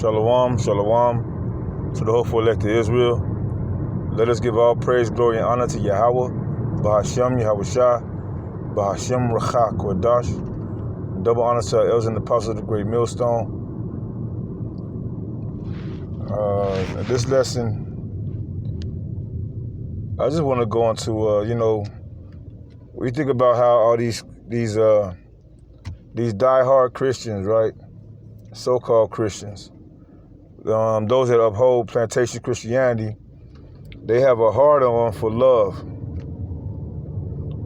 Shalom, shalom to the hopeful elect of Israel. Let us give all praise, glory, and honor to Yahweh, Bahashem, Yahushua, Bahashem, Rachak, Kodash. Double honor to our elders and the apostles of the great millstone. In this lesson, I just want to go into, we think about how all these diehard Christians, right? So-called Christians, those that uphold plantation Christianity, they have a hard-on for love.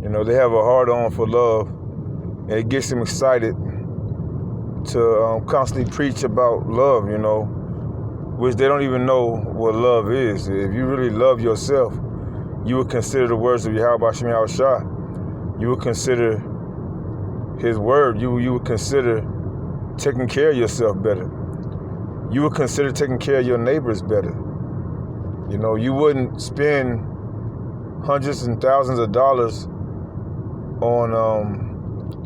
They have a hard-on for love, and it gets them excited to constantly preach about love, which they don't even know what love is. If you really love yourself, you would consider the words of Yahweh Shem Yahushua. You would consider his word. You would consider taking care of yourself better. You would consider taking care of your neighbors better. You wouldn't spend hundreds and thousands of dollars on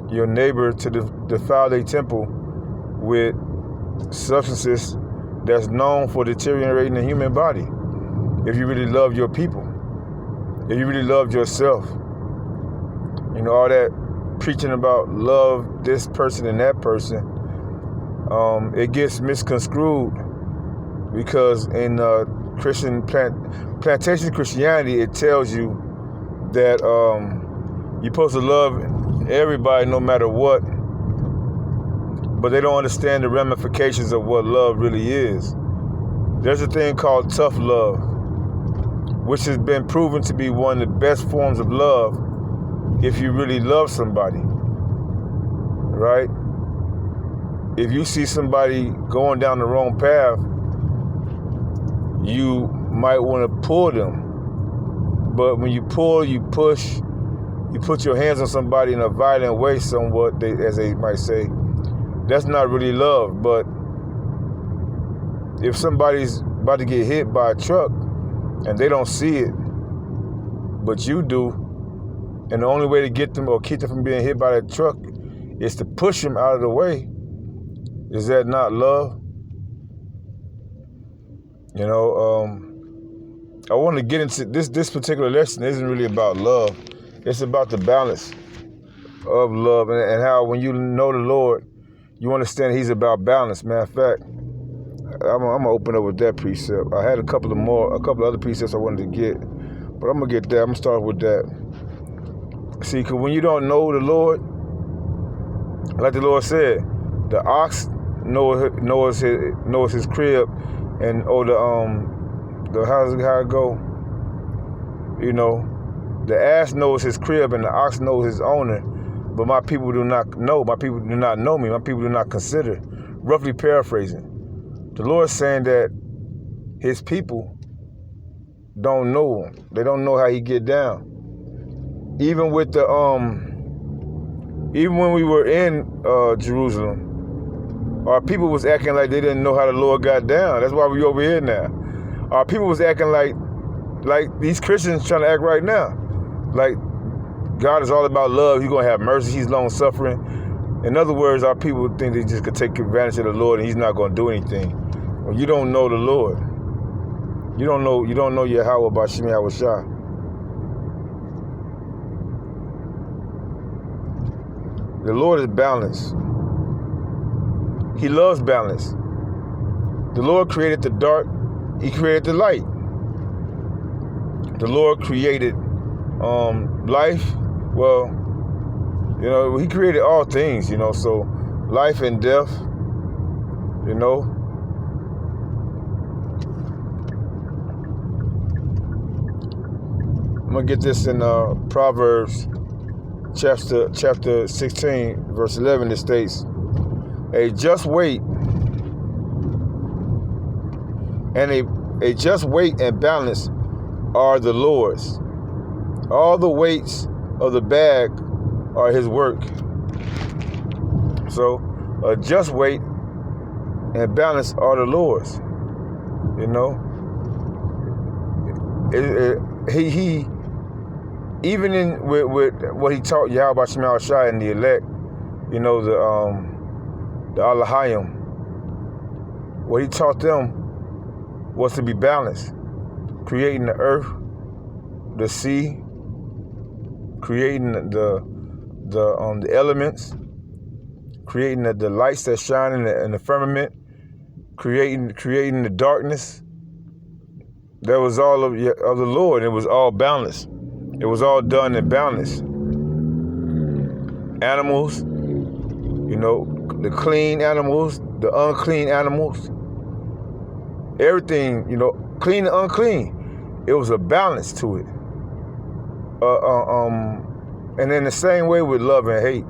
your neighbor to defile their temple with substances that's known for deteriorating the human body. If you really love your people, if you really love yourself, all that preaching about love this person and that person, it gets misconstrued because in plantation Christianity, it tells you that you're supposed to love everybody no matter what, but they don't understand the ramifications of what love really is. There's a thing called tough love, which has been proven to be one of the best forms of love if you really love somebody, right? If you see somebody going down the wrong path, you might want to pull them. But when you pull, you push, you put your hands on somebody in a violent way somewhat, as they might say, that's not really love. But if somebody's about to get hit by a truck and they don't see it, but you do, and the only way to get them or keep them from being hit by that truck is to push them out of the way, is that not love? I want to get into this particular lesson. Isn't really about love. It's about the balance of love and how when you know the Lord, you understand he's about balance. Matter of fact, I'm gonna open up with that precept. I had a couple other precepts I wanted to get, but I'm gonna get that. I'm gonna start with that. See, because when you don't know the Lord, like the Lord said, the ox knows his crib, and how it go? The ass knows his crib and the ox knows his owner, but my people do not know. My people do not know me. My people do not consider. Roughly paraphrasing, the Lord's saying that his people don't know him. They don't know how he get down. Even with even when we were in Jerusalem, our people was acting like they didn't know how the Lord got down. That's why we over here now. Our people was acting like these Christians trying to act right now. Like God is all about love. He's going to have mercy. He's long-suffering. In other words, our people think they just could take advantage of the Lord and he's not going to do anything. Well, you don't know the Lord. You don't know Yahweh Bashem Yahushua. The Lord is balanced. He loves balance. The Lord created the dark. He created the light. The Lord created life. Well, he created all things, so life and death, I'm going to get this in Proverbs chapter 16, verse 11. It states, a just weight and balance are the Lord's. All the weights of the bag are his work. So a just weight and balance are the Lord's. He even in with what he taught Yahweh Shem Yahushua and the elect, the Alahayim, what he taught them was to be balanced, creating the earth, the sea, creating the elements, creating the lights that shine in the firmament, creating the darkness. That was all of the Lord. It was all balanced. It was all done in balance. Animals, the clean animals, the unclean animals, everything, clean and unclean. It was a balance to it. And in the same way with love and hate,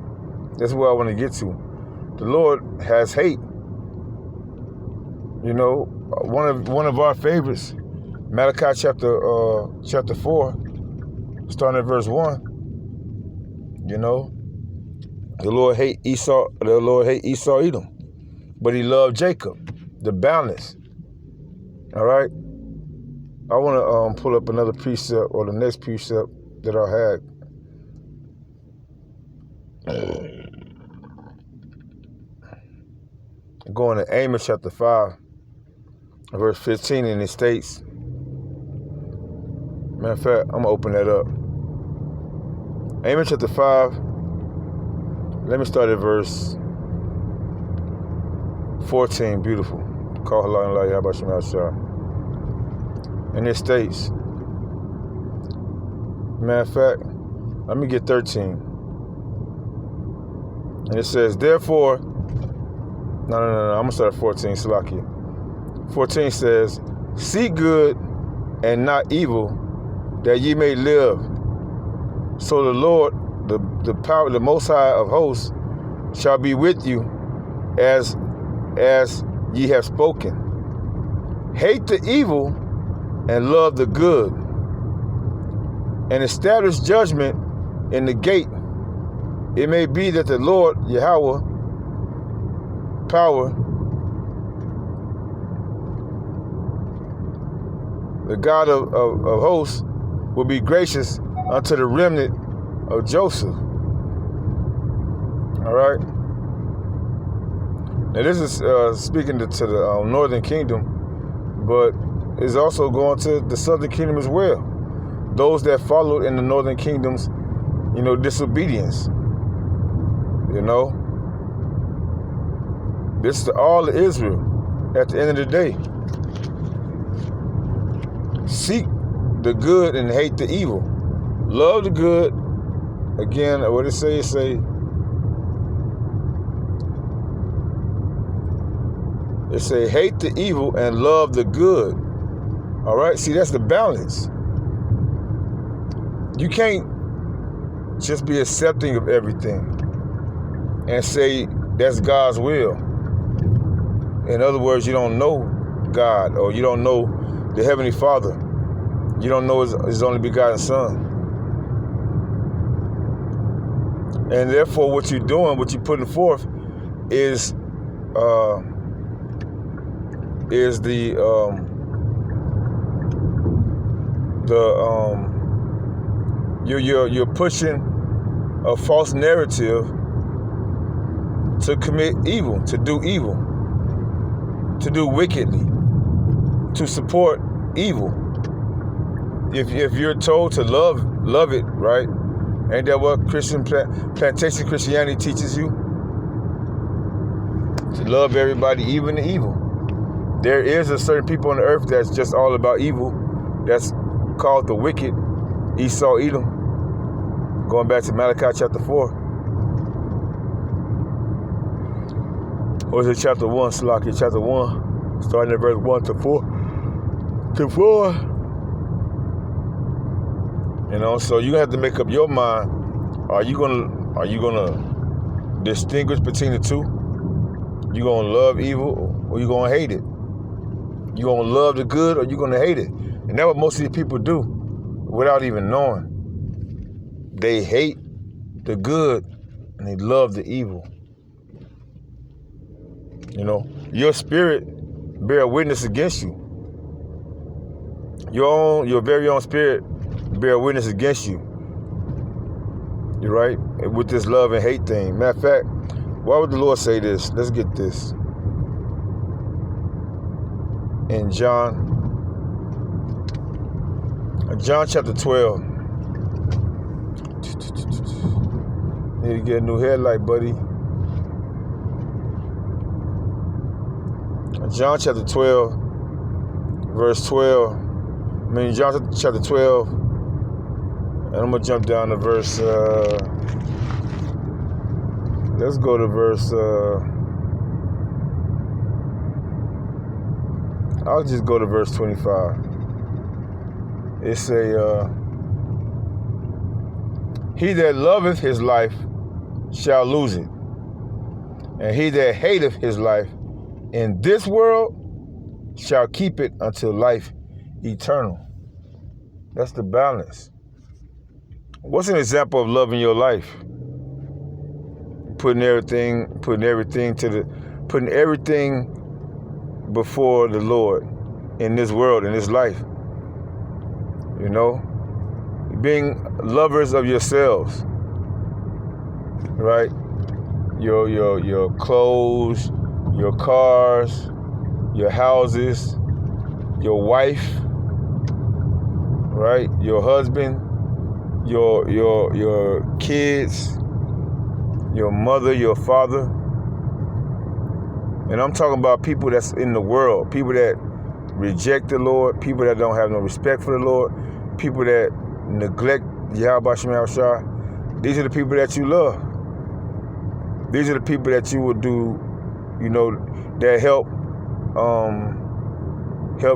that's where I want to get to. The Lord has hate. One of our favorites, Malachi chapter 4, starting at verse 1. The Lord hate Esau Edom, but he loved Jacob, the balance. All right? I want to pull up another precept, or the next precept that I had. Going to Amos chapter 5, verse 15, and it states, matter of fact, I'm going to open that up. Amos chapter 5, let me start at verse 14, beautiful. Call Allah and Allah, Yahweh Shem Shah. And it states, matter of fact, let me get 13. And it says, therefore, no, I'm going to start at 14, Salakia. 14 says, seek good and not evil, that ye may live. So the Lord, the power, the Most High of hosts, shall be with you as ye have spoken. Hate the evil and love the good, and establish judgment in the gate. It may be that the Lord, Yahweh, power, the God of hosts, will be gracious unto the remnant of Joseph. All right? Now this is speaking to the northern kingdom, but it's also going to the southern kingdom as well. Those that followed in the northern kingdom's, disobedience. This is to all of Israel at the end of the day. Seek the good and hate the evil. Love the good. Again, what it say? It say, hate the evil and love the good. All right? See, that's the balance. You can't just be accepting of everything and say that's God's will. In other words, you don't know God, or you don't know the Heavenly Father. You don't know His only begotten Son. And therefore, what you're doing, what you're putting forth, is you're pushing a false narrative to commit evil, to do evil, to do wickedly, to support evil. If you're told to love it, right? Ain't that what plantation Christianity teaches you? To love everybody, even the evil. There is a certain people on the earth that's just all about evil. That's called the wicked, Esau Edom. Going back to Malachi chapter 4. Or is it chapter 1, Salaki? Chapter 1, starting at verse 1 to 4. So you have to make up your mind. Are you gonna distinguish between the two? You gonna love evil or you gonna hate it? You gonna love the good or you gonna hate it? And that's what most of these people do without even knowing. They hate the good and they love the evil. Your spirit bear witness against you. Your very own spirit bear witness against you. You're right? With this love and hate thing. Matter of fact, why would the Lord say this? Let's get this. in John chapter 12. Need to get a new headlight, buddy. John chapter 12, verse 12. John chapter 12, and I'm going to jump down to verse, let's go to verse, I'll just go to verse 25. It say, he that loveth his life shall lose it, and he that hateth his life in this world shall keep it until life eternal. That's the balance. What's an example of loving your life? Putting everything before the Lord in this world, in this life. You know, being lovers of yourselves, right? Your clothes, your cars, your houses, your wife, right? Your husband, your kids, your mother, your father. And I'm talking about people that's in the world, people that reject the Lord, people that don't have no respect for the Lord, people that neglect Yahweh Shem Yahushua. These are the people that you love. These are the people that you would do, you know, that help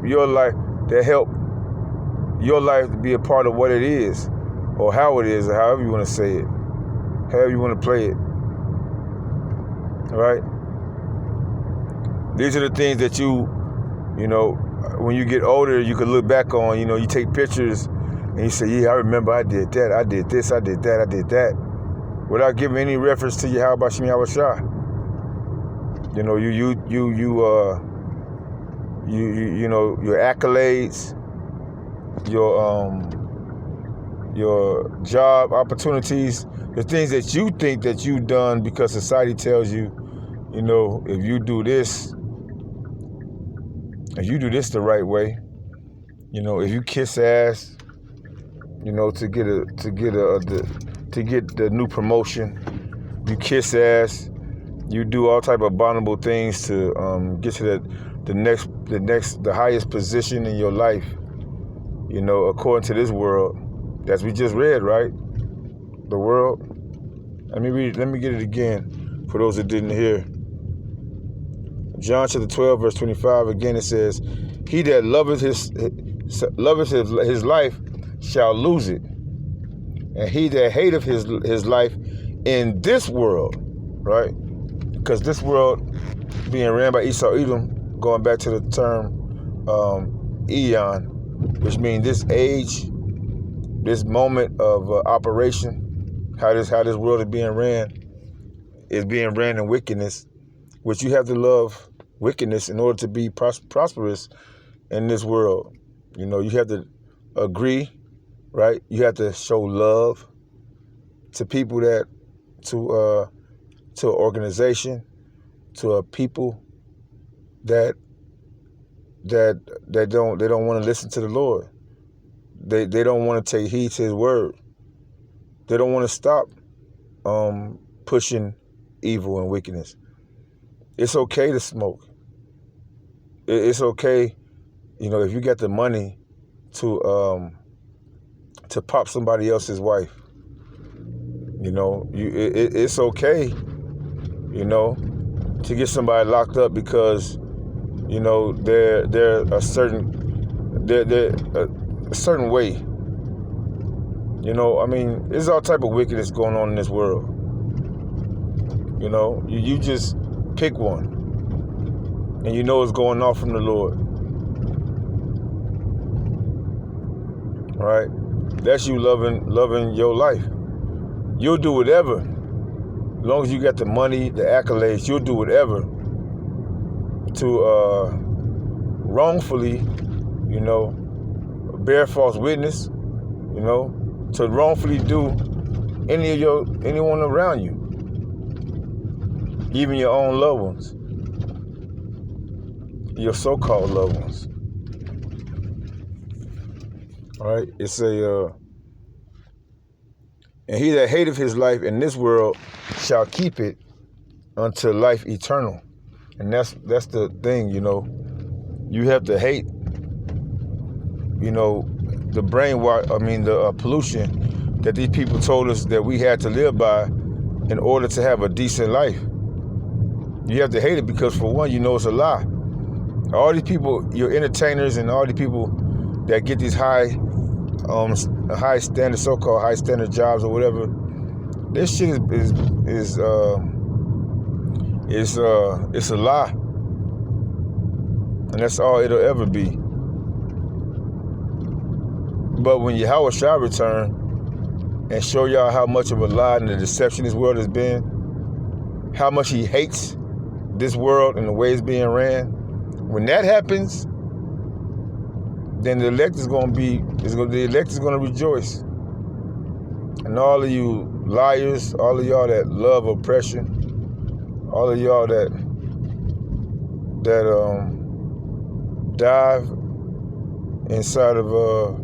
your life, that help your life to be a part of what it is, or how it is, or however you want to say it, however you want to play it. All right? These are the things that you know, when you get older, you can look back on, you know, you take pictures and you say, yeah, I remember I did that, I did this, I did that, I did that, without giving any reference to Yahweh Shem Yahushua. You know, you know, your accolades, your job opportunities, the things that you think that you've done because society tells you, you know, if you do this the right way, you know, if you kiss ass, you know, to get the new promotion, you kiss ass, you do all type of abominable things to get to the highest position in your life, you know, according to this world, as we just read, right? The world. Let me get it again for those that didn't hear. John chapter 12, verse 25, again it says, he that loveth his life shall lose it, and he that hateth his life in this world, right? Because this world being ran by Esau Edom, going back to the term eon, which means this age, this moment of operation, how this world is being ran in wickedness, which you have to love wickedness in order to be prosperous in this world. You know, you have to agree, right? You have to show love to people to an organization, to a people that don't want to listen to the Lord. They don't want to take heed to his word. They don't want to stop pushing evil and wickedness. It's okay to smoke. It's okay, you know, if you got the money to pop somebody else's wife. You know, it's okay, you know, to get somebody locked up because, you know, they're a certain way. You know, I mean, there's all type of wickedness going on in this world. You know, you just pick one, and you know it's going off from the Lord. All right? That's you loving your life. You'll do whatever. As long as you got the money, the accolades, you'll do whatever to wrongfully, you know, bear false witness, you know, to wrongfully do anyone around you, even your own loved ones. your so-called loved ones. All right? It's and he that hateth his life in this world shall keep it unto life eternal. And that's the thing, you know. You have to hate, you know, the the pollution that these people told us that we had to live by in order to have a decent life. You have to hate it because, for one, you know it's a lie. All these people, your entertainers and all these people that get these high standard, so-called high standard jobs or whatever, this shit is it's a lie, and that's all it'll ever be. But when Yahweh shall return and show y'all how much of a lie and a deception this world has been, how much he hates this world and the way it's being ran, when that happens, then the elect is going to rejoice. And all of you liars, all of y'all that love oppression, all of y'all that dive inside of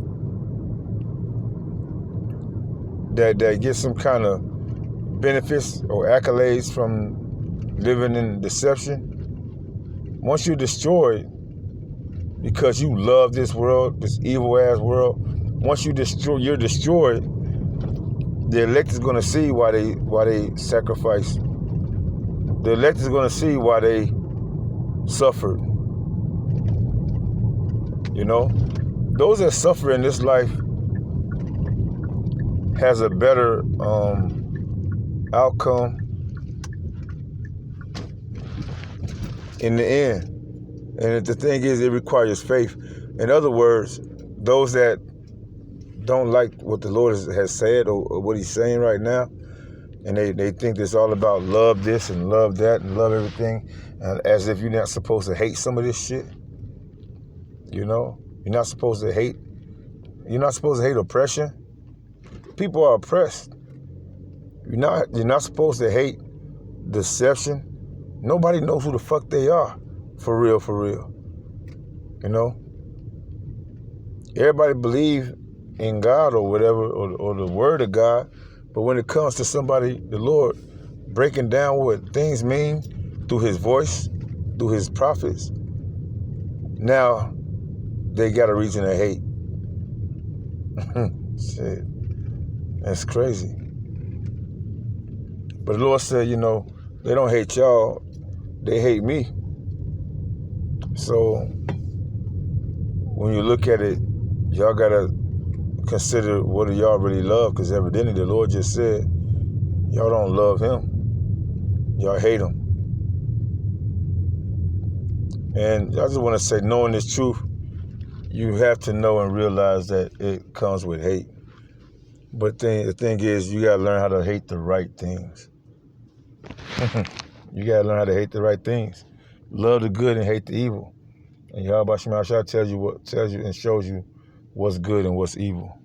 that get some kind of benefits or accolades from living in deception. Once you're destroyed because you love this world, this evil ass world, once you're destroyed, the elect is going to see why they sacrifice. The elect is going to see why they suffered. You know, those that suffer in this life has a better outcome in the end. And the thing is, it requires faith. In other words, those that don't like what the Lord has said or what he's saying right now, and they think it's all about love this and love that and love everything, and as if you're not supposed to hate some of this shit. You know, you're not supposed to hate oppression. People are oppressed. You're not supposed to hate deception. Nobody knows who the fuck they are. For real. You know? Everybody believe in God or whatever, or the word of God, but when it comes to somebody, the Lord, breaking down what things mean through his voice, through his prophets, now they got a reason to hate. Shit. That's crazy. But the Lord said, you know, they don't hate y'all, they hate me. So when you look at it, y'all gotta consider what do y'all really love, because evidently the Lord just said y'all don't love him, y'all hate him. And I just want to say, knowing this truth, you have to know and realize that it comes with hate. But the thing is, you gotta learn how to hate the right things. You gotta learn how to hate the right things. Love the good and hate the evil. And Yahweh Shema tells you and shows you what's good and what's evil.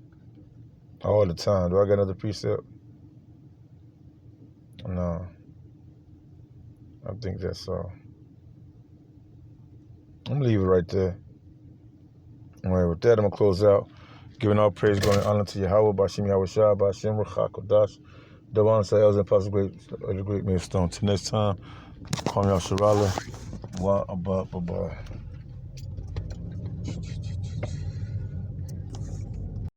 All the time. Do I got another precept? No. I think that's all. I'm gonna leave it right there. All right, with that, I'm gonna close out. Giving all praise, glory, and honor to Yahweh, Bashim Yahweh Shah, Bashim Ruchakodash, the one that was impossible, the great millstone. Till next time, call me out Sharala. Wa abba.